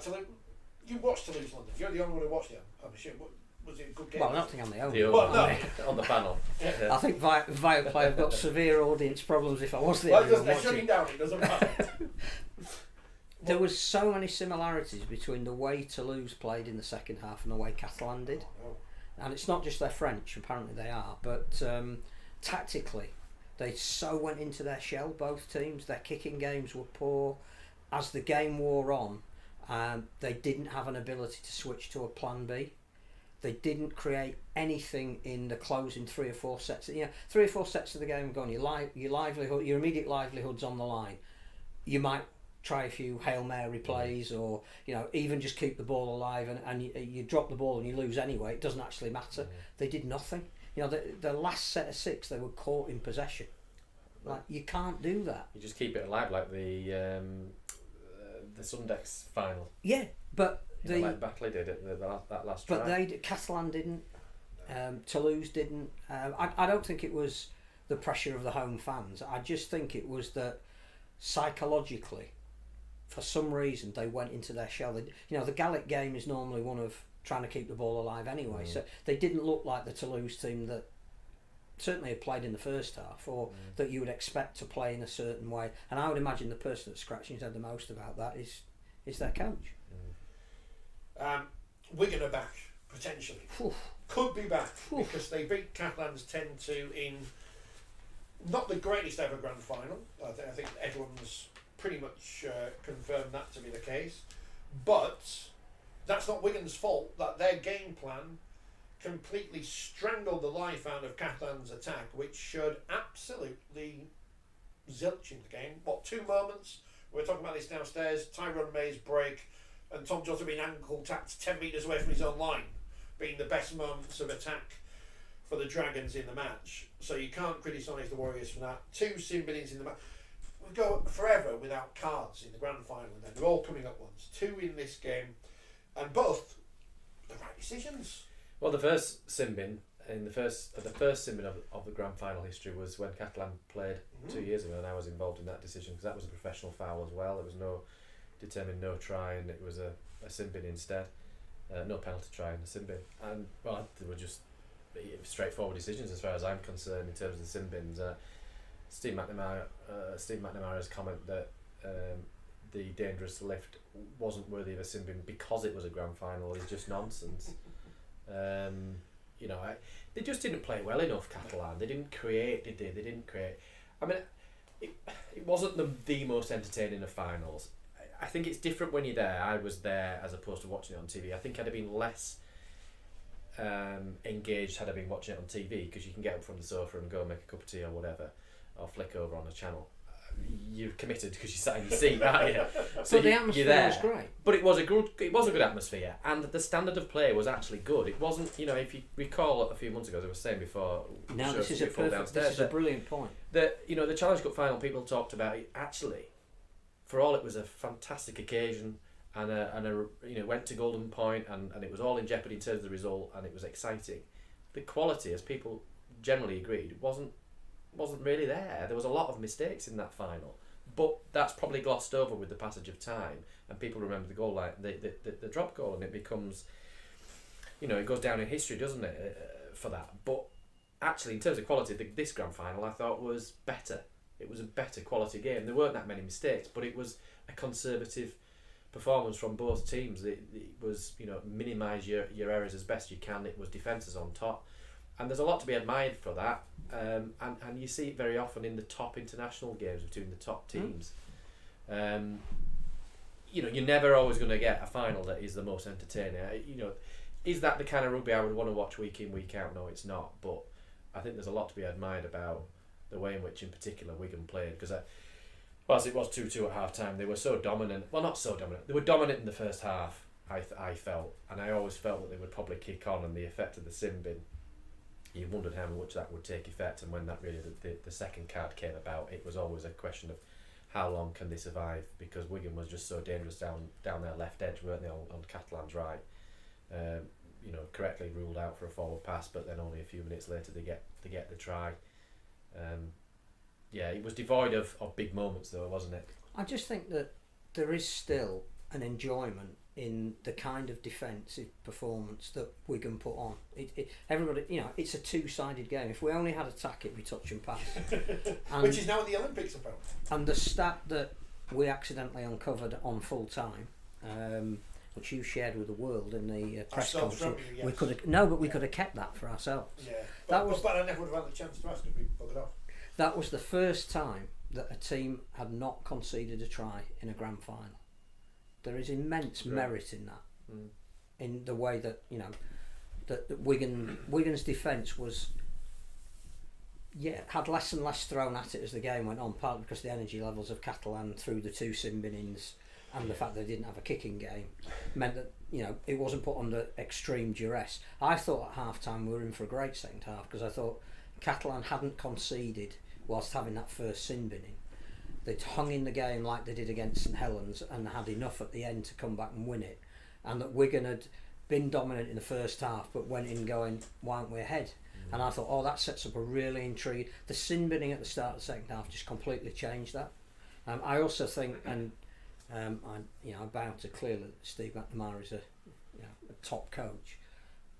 about Toulouse. You watched Toulouse London. You're the only one who watched it. I'm sure. Was it a good game? Well, I don't think I'm the only one. one. On the panel. I think Viaplay have got severe audience problems if I was the Well, only one they're watching. shutting down. It doesn't matter. There was so many similarities between the way Toulouse played in the second half and the way Catalan did. Oh. And it's not just they're French, apparently they are, but tactically they so went into their shell, both teams. Their kicking games were poor. As the game wore on, they didn't have an ability to switch to a plan B. They didn't create anything in the closing 3 or 4 sets. 3 or 4 sets of the game gone. Your immediate livelihood's on the line. You might try a few Hail Mary plays, or even just keep the ball alive, and you drop the ball and you lose anyway. It doesn't actually matter. They did nothing. The last set of 6 they were caught in possession. Like, you can't do that. You just keep it alive, like the Sundex final. Yeah, but like Batley did at that last try. But Catalan didn't. Toulouse didn't. I don't think it was the pressure of the home fans. I just think it was that psychologically, for some reason, they went into their shell. The Gallic game is normally one of trying to keep the ball alive anyway. So they didn't look like the Toulouse team that certainly had played in the first half, or that you would expect to play in a certain way. And I would imagine the person that's scratching his head the most about that is their coach. Wigan are back, potentially. Could be back, because they beat Catalans 10-2 in not the greatest ever grand final. I think everyone's pretty much confirmed that to be the case. But that's not Wigan's fault, that their game plan completely strangled the life out of Catalan's attack, which showed absolutely zilch in the game. 2 moments? We were talking about this downstairs. Tyrone May's break and Tom Jota being ankle tapped 10 metres away from his own line, being the best moments of attack for the Dragons in the match. So you can't criticise the Warriors for that. 2 sin binnings in the match. We go forever without cards in the grand final, and then they're all coming up once. 2 in this game, and both the right decisions. Well, the first sin bin the first sin bin of the grand final history was when Catalan played 2 years ago, and I was involved in that decision because that was a professional foul as well. There was no try, and it was a sin bin instead. No penalty try and a sin bin, and well, they were just straightforward decisions as far as I'm concerned in terms of the sin bins. Steve McNamara's comment that the dangerous lift wasn't worthy of a sin bin because it was a grand final is just nonsense. They just didn't play well enough, Catalan. They didn't create, did they? They didn't create. I mean, it wasn't the most entertaining of finals. I think it's different when you're there. I was there as opposed to watching it on TV. I think I'd have been less engaged had I been watching it on TV, because you can get up from the sofa and go and make a cup of tea or whatever, or flick over on a channel. You're committed because you sat in your seat, aren't you? So but the atmosphere was great. But it was a good atmosphere, and the standard of play was actually good. It wasn't, if you recall a few months ago, as I was saying before. No, this is a brilliant point. That the Challenge Cup final, people talked about it. Actually, for all it was a fantastic occasion, and went to golden point, and it was all in jeopardy in terms of the result, and it was exciting. The quality, as people generally agreed, wasn't really there. There was a lot of mistakes in that final, but that's probably glossed over with the passage of time, and people remember the goal line, the drop goal, and it becomes, it goes down in history, doesn't it, for that. But actually, in terms of quality, this grand final I thought was better. It was a better quality game. There weren't that many mistakes, but it was a conservative performance from both teams. It was, minimise your errors as best you can. It was defences on top. And there's a lot to be admired for that, and you see it very often in the top international games between the top teams. You're never always going to get a final that is the most entertaining. Is that the kind of rugby I would want to watch week in, week out? No, it's not. But I think there's a lot to be admired about the way in which, in particular, Wigan played. Because whilst it was 2-2 at half time, they were so dominant. Well, not so dominant. They were dominant in the first half, I felt. And I always felt that they would probably kick on, and the effect of the sin bin, you wondered how much that would take effect, and when that really the second card came about, it was always a question of how long can they survive, because Wigan was just so dangerous down their left edge, weren't they, on Catalan's right. Correctly ruled out for a forward pass, but then only a few minutes later they get the try. It was devoid of big moments though, wasn't it? I just think that there is still an enjoyment in the kind of defensive performance that Wigan put on. Everybody, it's a two-sided game. If we only had attack, it'd be touch and pass. Which is now in the Olympics, apparently. And the stat that we accidentally uncovered on full time, which you shared with the world in the press conference, yes. we could have kept that for ourselves. Yeah, but I never would have had the chance to ask because we buggered off. That was the first time that a team had not conceded a try in a grand final. There is immense merit in that, in the way that that Wigan's defence was, had less and less thrown at it as the game went on, partly because the energy levels of Catalan through the two sin binnings and the fact they didn't have a kicking game meant that it wasn't put under extreme duress. I thought at half time we were in for a great second half because I thought Catalan hadn't conceded whilst having that first sin binning. They'd hung in the game like they did against St Helens and had enough at the end to come back and win it, and that Wigan had been dominant in the first half but went in going, why aren't we ahead? And I thought, that sets up a really intriguing. The sin binning at the start of the second half just completely changed that. I also think, and I bow to clearly that Steve McNamara is a top coach.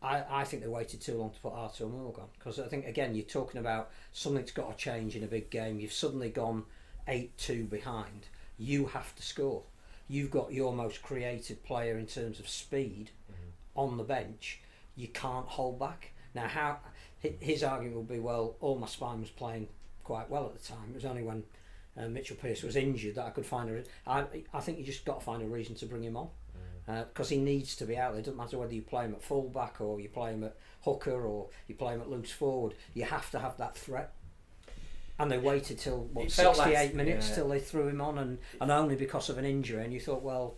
I think they waited too long to put Artur Morgan on, because I think again you're talking about something that's got to change in a big game. You've suddenly gone 8-2 behind. You have to score. You've got your most creative player in terms of speed on the bench. You can't hold back. Now, his argument will be, well, all my spine was playing quite well at the time. It was only when Mitchell Pearce was injured that I could find I think you just got to find a reason to bring him on, because he needs to be out there. It doesn't matter whether you play him at full back or you play him at hooker or you play him at loose forward. You have to have that threat. And they waited till 68 minutes till they threw him on, and only because of an injury. And you thought, well,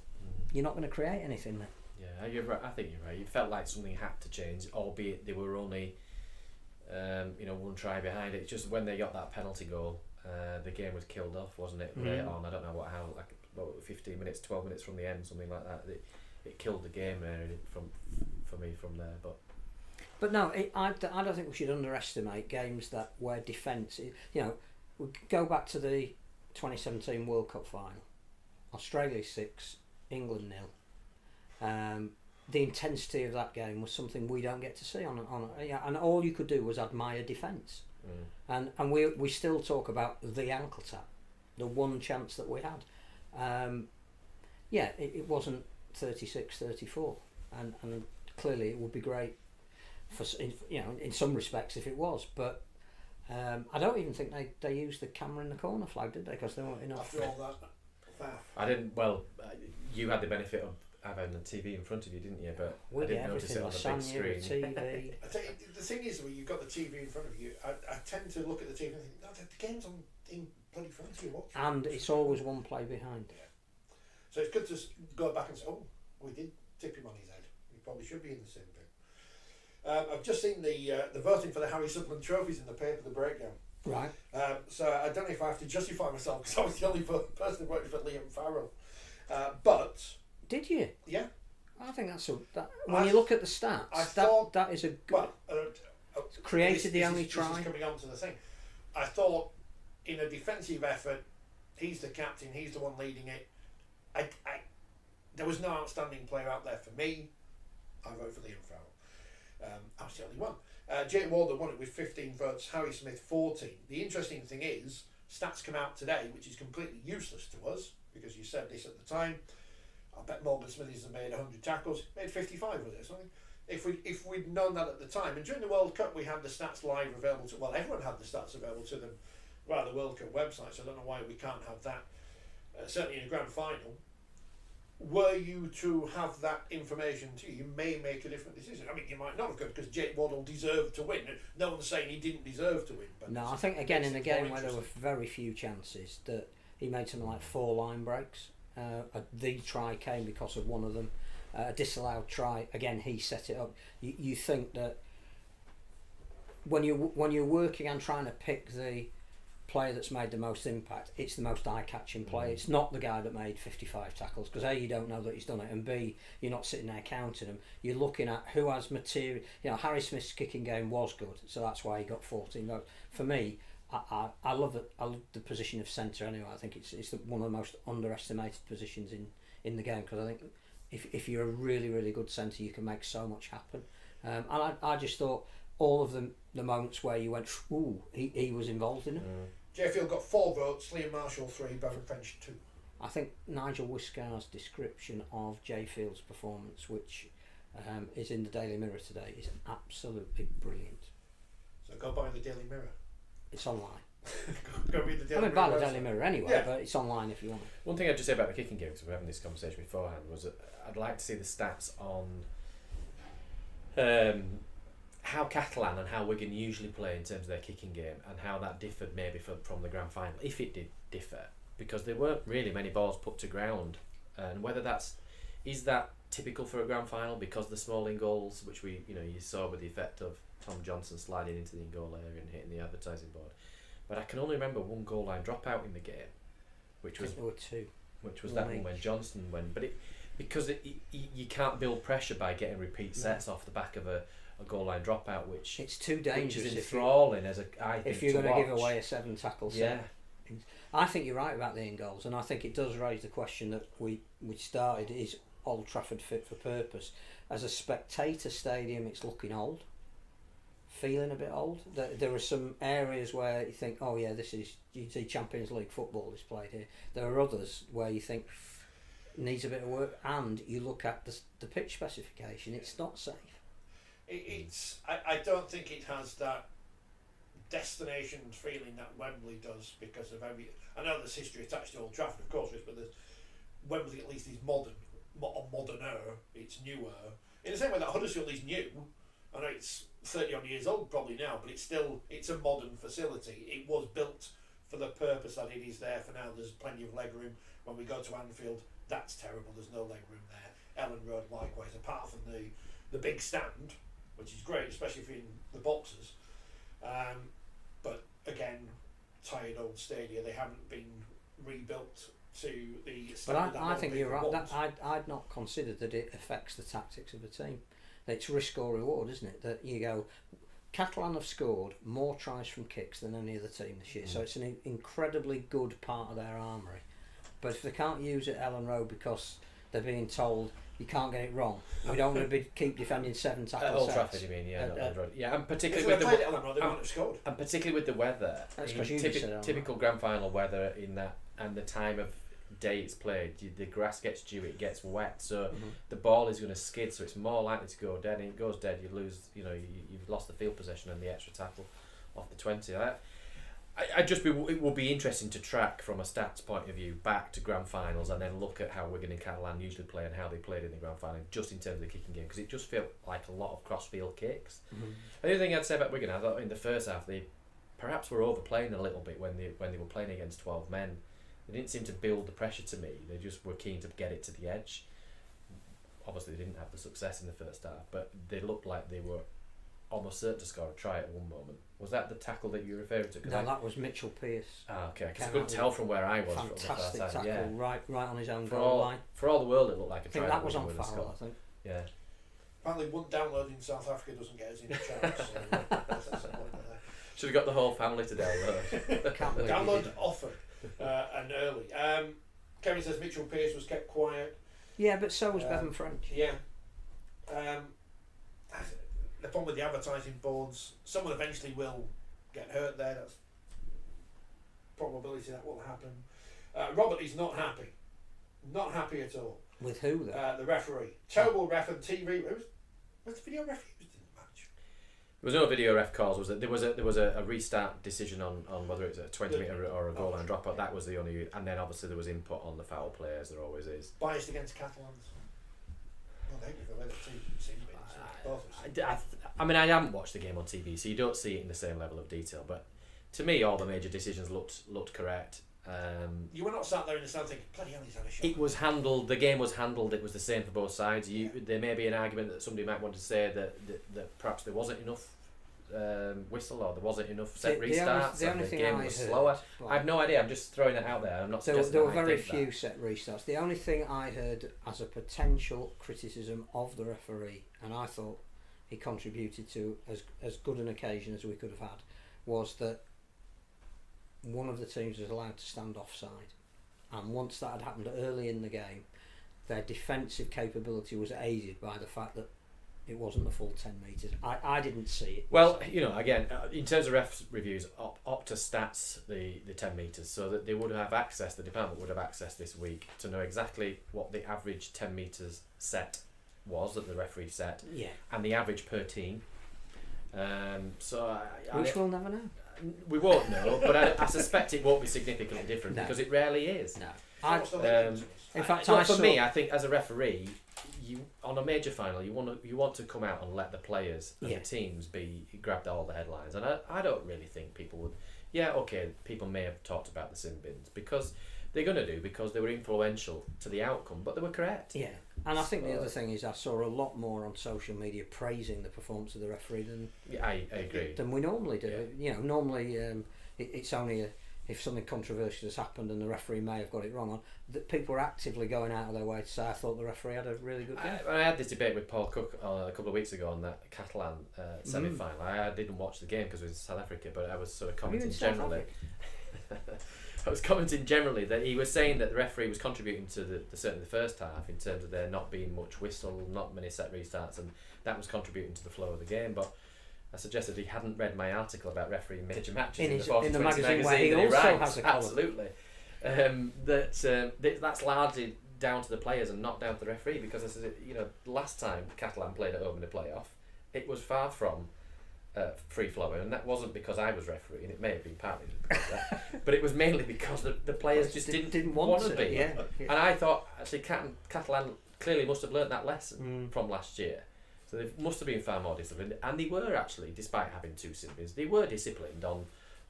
you're not going to create anything then. Yeah, you're right. I think you're right. It felt like something had to change, albeit they were only one try behind it. Just when they got that penalty goal, the game was killed off, wasn't it? Late on, I don't know about 15 minutes, 12 minutes from the end, something like that. It killed the game for me from there. But no, I don't think we should underestimate games where defence is. We go back to the 2017 World Cup final. Australia 6, England 0. The intensity of that game was something we don't get to see and all you could do was admire defence. And we still talk about the ankle tap, the one chance that we had. It wasn't 36-34, and clearly it would be great in some respects if it was, but I don't even think they used the camera in the corner flag, did they? Because there weren't enough. After all that. I didn't. Well, you had the benefit of having the TV in front of you, didn't you? But I didn't notice it on the big screen. TV. I tell you, the thing is, when you've got the TV in front of you, I tend to look at the TV and think, no, the game's on in bloody front of you. Watch. And it's always one play behind. Yeah. So it's good to go back and say, we did tip him on his head. He probably should be in the same thing. I've just seen the voting for the Harry Supplement trophies in the paper, the breakdown. Right. So I don't know if I have to justify myself because I was the only person who voted for Liam Farrell. But did you? Yeah. I think when you look at the stats, that is a good. Created the only try. This is coming on to the thing. I thought in a defensive effort, he's the captain. He's the one leading it. There was no outstanding player out there for me. I vote for Liam Farrell. I was the only one. Jake Walden won it with 15 votes, Harry Smith 14. The interesting thing is, stats come out today, which is completely useless to us, because you said this at the time. I bet Morgan Smithies has made 100 tackles, made 55 with it or something. If we'd known that at the time, and during the World Cup we had the stats live available to, well, everyone had the stats available to them via the World Cup website, so I don't know why we can't have that, certainly in a grand final. Were you to have that information to you may make a different decision. I mean, you might not have got, because Jake Waddle deserved to win. No one's saying he didn't deserve to win. But no, I think again in a game where there were very few chances, that he made something like 4 line breaks. The try came because of one of them. A disallowed try, again he set it up. You think that when you're working and trying to pick the player that's made the most impact, it's the most eye-catching play. It's not the guy that made 55 tackles, because A, you don't know that he's done it, and B, you're not sitting there counting them. You're looking at who has material. Harry Smith's kicking game was good, so that's why he got 14 votes. For me, I love it. I love the position of centre anyway. I think it's one of the most underestimated positions in the game, because I think if you're a really, really good centre, you can make so much happen. And I just thought all of the moments where you went, ooh, he was involved in it. Jay Field got 4 votes, Liam Marshall 3, Bevan French 2. I think Nigel Wiscar's description of Jay Field's performance, which is in the Daily Mirror today, is absolutely brilliant. So go buy the Daily Mirror. It's online. Go read the Daily Mirror. Buy the Daily Mirror anyway, Yeah. but it's online if you want it. One thing I'd just say about the kicking game, because we were having this conversation beforehand, was that I'd like to see the stats on how Catalan and how Wigan usually play in terms of their kicking game, and how that differed maybe from the grand final, if it did differ, because there weren't really many balls put to ground, and whether is that typical for a grand final because the small in goals, which you saw with the effect of Tom Johnson sliding into the in goal area and hitting the advertising board. But I can only remember one goal line dropout in the game, which was there were 2. Which was that one when Johnson went, but you can't build pressure by getting repeat sets off the back of a goal line dropout, which it's too dangerous. Which is enthralling if you're going to give away a 7 tackle set. Yeah. I think you're right about the in goals, and I think it does raise the question that we started: is Old Trafford fit for purpose? As a spectator stadium, it's looking old, feeling a bit old. There are some areas where you think, oh yeah, you see Champions League football is played here. There are others where you think needs a bit of work, and you look at the pitch specification, it's not safe. I don't think it has that destination feeling that Wembley does, because of I know there's history attached to Old Trafford, of course, but Wembley at least is moderner, it's newer. In the same way that Huddersfield is new. I know it's 30 odd years old probably now, but it's a modern facility. It was built for the purpose that it is there for now. There's plenty of leg room. When we go to Anfield, that's terrible, there's no leg room there. Ellen Road likewise, apart from the big stand, which is great, especially for in the boxes. But again, tired old stadia, they haven't been rebuilt to the standard. But I think you're right. I'd not considered that it affects the tactics of the team. It's risk or reward, isn't it? That you go, Catalan have scored more tries from kicks than any other team this year, so it's an incredibly good part of their armoury. But if they can't use it at Ellen Road because they're being told you can't get it wrong, we don't want to keep defending 7 tackles. Old Trafford, you mean? Yeah, not Ellen Road. Yeah, and particularly with the weather. Typical grand final weather in that, and the time of day it's played, the grass gets dew, it gets wet, so the ball is going to skid, so it's more likely to go dead, and it goes dead, you lose, you've lost the field possession and the extra tackle off the 20. It will be interesting to track from a stats point of view back to grand finals, and then look at how Wigan and Catalan usually play and how they played in the grand final, just in terms of the kicking game, because it just felt like a lot of cross-field kicks. The other thing I'd say about Wigan, I thought in the first half they perhaps were overplaying a little bit when they were playing against 12 men. They didn't seem to build the pressure to me. They just were keen to get it to the edge. Obviously, they didn't have the success in the first half, but they looked like they were almost certain to score a try at one moment. Was that the tackle that you referred to? No, that was Mitchell Pearce. Okay, because I couldn't tell from where I was. Fantastic tackle, yeah. right on his own goal line. For all the world, it looked like a try. I think that was on foul, I think. Yeah. Apparently, one download in South Africa doesn't get us in the chance. Should have got the whole family to download. Download offered. And early. Kevin says Mitchell Pearce was kept quiet. Yeah, but so was Bevan French. Yeah. The problem with the advertising boards, someone eventually will get hurt there. That's probability that will happen. Robert is not happy. Not happy at all. With who though? The referee. Terrible ref and TV. Was the video ref used in the match? There was no video ref calls. There was a restart decision on whether it's a 20 metre or a goal line dropout. That was the only, and then obviously there was input on the foul play, as there always is. Biased against Catalans. Well, they give away the two seem I mean, I haven't watched the game on TV, so you don't see it in the same level of detail. But to me, all the major decisions looked correct. You were not sat there in the stand thinking, bloody hell, he's had a shot. It was handled. The game was handled. It was the same for both sides. There may be an argument that somebody might want to say that perhaps there wasn't enough whistle, or there wasn't enough set restarts. The game was slower. I have no idea. I'm just throwing it out there. I'm not suggesting there were very few set restarts. The only thing I heard as a potential criticism of the referee, and I thought he contributed to as good an occasion as we could have had, was that one of the teams was allowed to stand offside, and once that had happened early in the game, their defensive capability was aided by the fact that it wasn't the full 10 metres. I didn't see it. Well, again, in terms of ref reviews, Opta stats the 10 metres, so that they would have access, the department would have access this week to know exactly what the average 10 metres set was that the referee set, and the average per team. Which we'll never know. We won't know, but I suspect it won't be significantly different because it rarely is. No. In fact, for me, I think as a referee, on a major final, you want to come out and let the players and the teams grab all the headlines, and I don't really think people would. Yeah, okay, people may have talked about the sin bins because they're going to do because they were influential to the outcome, but they were correct. Yeah, and I think the other thing is I saw a lot more on social media praising the performance of the referee than I agree than we normally do. Yeah. Normally it's only if something controversial has happened and the referee may have got it wrong, that people are actively going out of their way to say I thought the referee had a really good game. I had this debate with Paul Cook a couple of weeks ago on that Catalan semi-final. I didn't watch the game because it was in South Africa, but I was sort of commenting generally. I was commenting generally that he was saying that the referee was contributing to certainly the first half in terms of there not being much whistle, not many set restarts, and that was contributing to the flow of the game. But I suggested he hadn't read my article about refereeing major matches in the Forty20 magazine where he also has a column. Absolutely. That's largely down to the players and not down to the referee, because as last time Catalan played at home in the playoff, it was far from free flowing, and that wasn't because I was refereeing. It may have been partly because of that, but it was mainly because the players just didn't want to be. Yeah. And I thought actually Catalan clearly must have learnt that lesson from last year. So they must have been far more disciplined, and they were actually, despite having two sin bins, they were disciplined on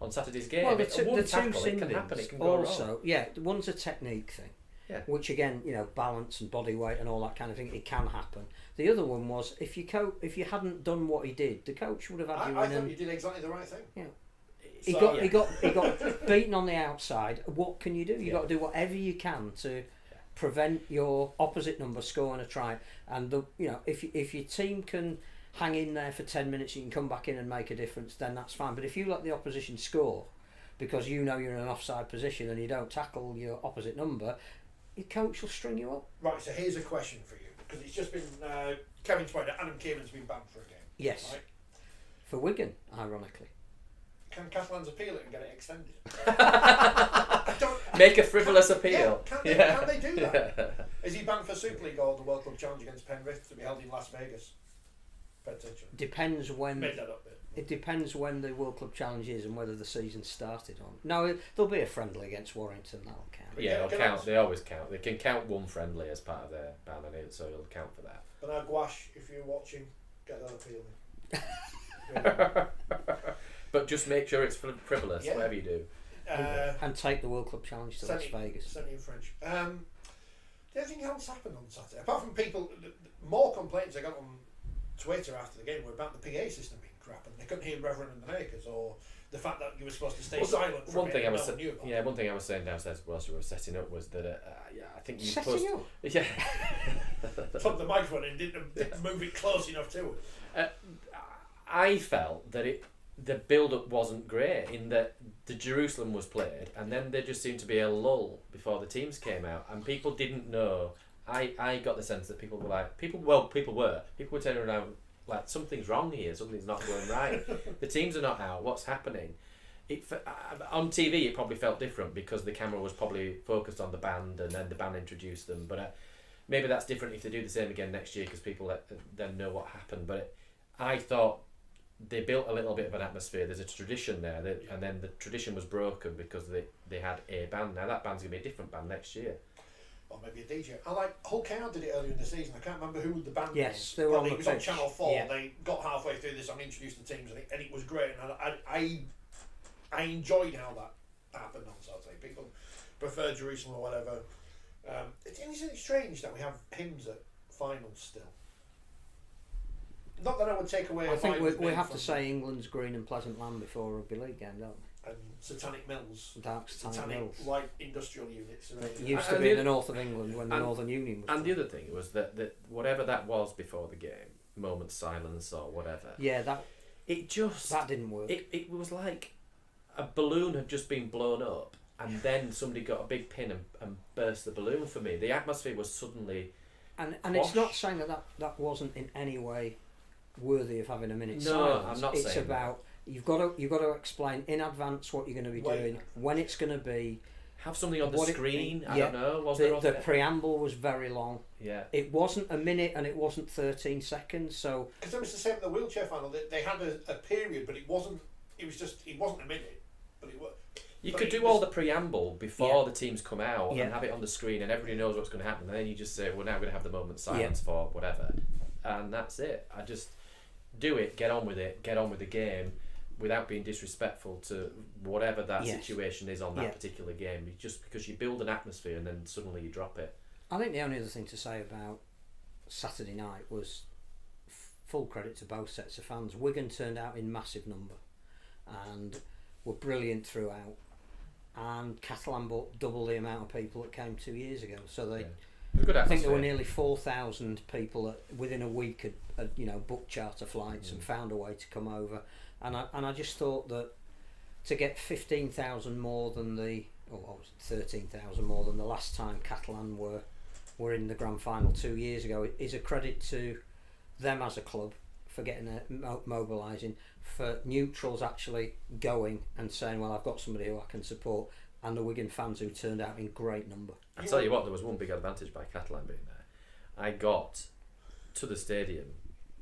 Saturday's game. Well, the two sin can happen, it can bins go also, wrong. yeah, one's a technique thing, which again, balance and body weight and all that kind of thing, it can happen. The other one was if you hadn't done what he did, the coach would have had you in. I thought you did exactly the right thing. Yeah. He got beaten on the outside. What can you do? You got to do whatever you can to prevent your opposite number scoring a try. And if your team can hang in there for 10 minutes, you can come back in and make a difference, then that's fine. But if you let the opposition score because you're in an offside position and you don't tackle your opposite number, your coach will string you up. Right, so here's a question for you, because it's just been Kevin's point that Adam Kierman's been banned for a game. Yes. Right? For Wigan, ironically. Can Catalans appeal it and get it extended? Make a frivolous appeal. Can they do that? Is he banned for Super League or the World Club Challenge against Penrith to be held in Las Vegas? Potentially. Depends when. Made that up. It depends when the World Club Challenge is and whether the season started on. No, there'll be a friendly against Warrington. That'll count. Yeah, it'll count. They always count. They can count one friendly as part of their ban, so it'll count for that. But now, Gouache, if you're watching, get that appeal in. But just make sure it's frivolous, whatever you do. And take the World Club Challenge to Las Vegas. Certainly in French. Did anything else happen on Saturday? Apart from people, more complaints I got on Twitter after the game were about the PA system being crap and they couldn't hear Reverend and the Makers, or the fact that you were supposed to stay silent. One thing I was saying downstairs whilst we were setting up was that I think you setting up. Yeah. Plug the microphone in, didn't move it close enough to it. I felt that the build-up wasn't great in that the Jerusalem was played and then there just seemed to be a lull before the teams came out and people didn't know. I got the sense that people were like, people were turning around like, something's wrong here, something's not going right. The teams are not out, what's happening? On TV it probably felt different because the camera was probably focused on the band and then the band introduced them, but maybe that's different if they do the same again next year because people then know what happened. But I thought they built a little bit of an atmosphere. There's a tradition there, and then the tradition was broken because they had a band. Now that band's going to be a different band next year. Or maybe a DJ. I like Hull Cow did it earlier in the season. I can't remember who the band was. Yes, they were on the pitch. It was on Channel 4. Yeah. They got halfway through the song, introduced the teams, and it was great. And I enjoyed how that happened on Saturday. People prefer Jerusalem or whatever. Isn't it strange that we have hymns at finals still? Not that I would take away. I think we have to say England's green and pleasant land before a rugby league game, don't we? And Satanic Mills. Dark Satanic Mills. Light industrial units. It used to be in the north of England when the Northern Union was. And the other thing was that whatever that was before the game, moment silence or whatever. Yeah, that didn't work. It was like a balloon had just been blown up and then somebody got a big pin and burst the balloon for me. The atmosphere was suddenly and it's not saying that wasn't in any way worthy of having a minute's No, silence. I'm not it's saying about you've got to explain in advance what you're going to be doing, when it's going to be. Have something on the screen. I don't know. The preamble was very long. Yeah. It wasn't a minute and it wasn't 13 seconds. So because it was the same with the wheelchair final. They had a period, but it wasn't. It wasn't a minute, but it was. You could do all the preamble before the teams come out and have it on the screen, and everybody knows what's going to happen. And then you just say, "We're now going to have the moment silence for whatever," and that's it. I just do it. Get on with it. Get on with the game, without being disrespectful to whatever that situation is on that particular game. Just because you build an atmosphere and then suddenly you drop it. I think the only other thing to say about Saturday night was full credit to both sets of fans. Wigan turned out in massive number and were brilliant throughout, and Catalan brought double the amount of people that came 2 years ago. So they, I think there were nearly 4,000 people that within a week had booked charter flights and found a way to come over. And I just thought that to get 15,000 more than 13,000 more than the last time Catalan were in the grand final 2 years ago is a credit to them as a club for getting mobilising, for neutrals actually going and saying, well, I've got somebody who I can support, and the Wigan fans who turned out in great number. I tell you what, there was one big advantage by Catalan being there. I got to the stadium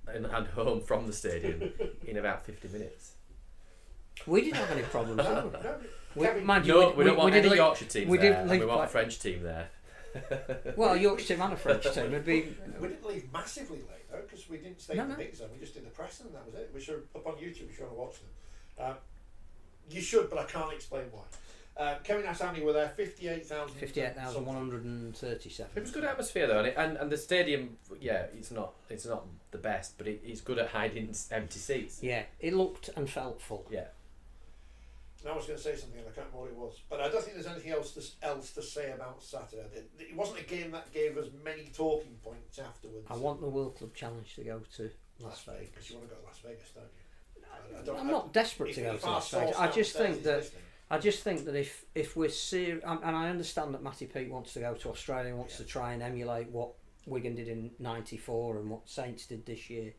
and home from the stadium in about 50 minutes. We didn't have any problems. We don't want any Yorkshire teams there, and we want a French team there. Well, a Yorkshire team and a French team would be. We didn't leave massively late though, because we didn't stay in the big zone. We just did the press and that was it. Which are up on YouTube if you want to watch them. You should, but I can't explain why. Kevin Asani were there. 58,137. It was good atmosphere though, and the stadium. Yeah, it's not the best, but it's good at hiding empty seats. Yeah, it looked and felt full. Yeah. I was going to say something and I can't remember what it was, but I don't think there's anything else to say about Saturday. It wasn't a game that gave us many talking points afterwards. I want the World Club Challenge to go to Las Vegas. Because you want to go to Las Vegas, don't you? I'm not desperate to go to Las Vegas. I just think that if we're serious, and I understand that Matty Peake wants to go to Australia, wants to try and emulate what Wigan did in '94 and what Saints did this year,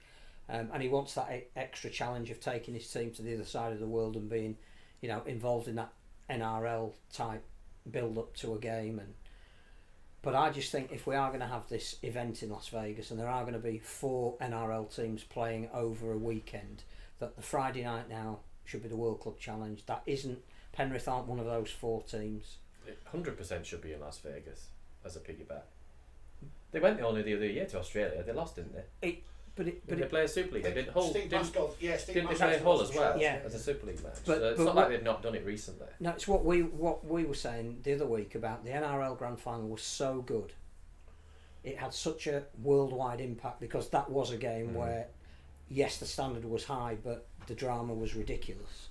and he wants that extra challenge of taking his team to the other side of the world and being, involved in that NRL type build up to a game. But I just think if we are going to have this event in Las Vegas and there are going to be 4 NRL teams playing over a weekend, that the Friday night now should be the World Club Challenge. That isn't, Penrith aren't one of those 4 teams. 100% should be in Las Vegas as a piggyback. They went only the other year to Australia. They lost, didn't they? Did they play a Super League? Didn't they play Hull as well as a Super League match? But it's not like they've not done it recently. No, it's what we were saying the other week about the NRL Grand Final was so good. It had such a worldwide impact because that was a game where, yes, the standard was high, but the drama was ridiculous.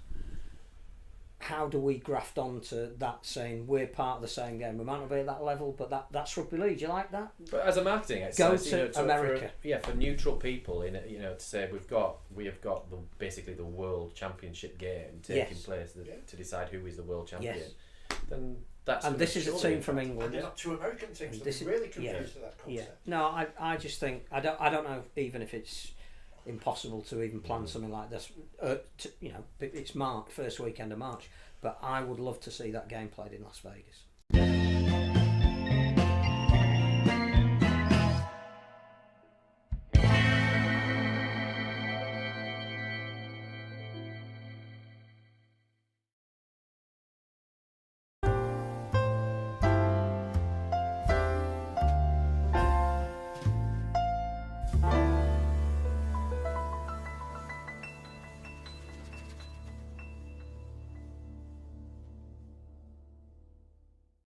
How do we graft onto that, saying we're part of the same game? We might not be at that level, but that's rugby league. Do you like that? But as a marketing exercise, go to America. For neutral people, to say we have got basically the world championship game taking place to decide who is the world champion. Yes. Then that's. And this is a team from England. And they're not 2 American teams. They're really confused with that concept. Yeah. No, I just think I don't know even if it's impossible to even plan something like this. It's March, first weekend of March, but I would love to see that game played in Las Vegas.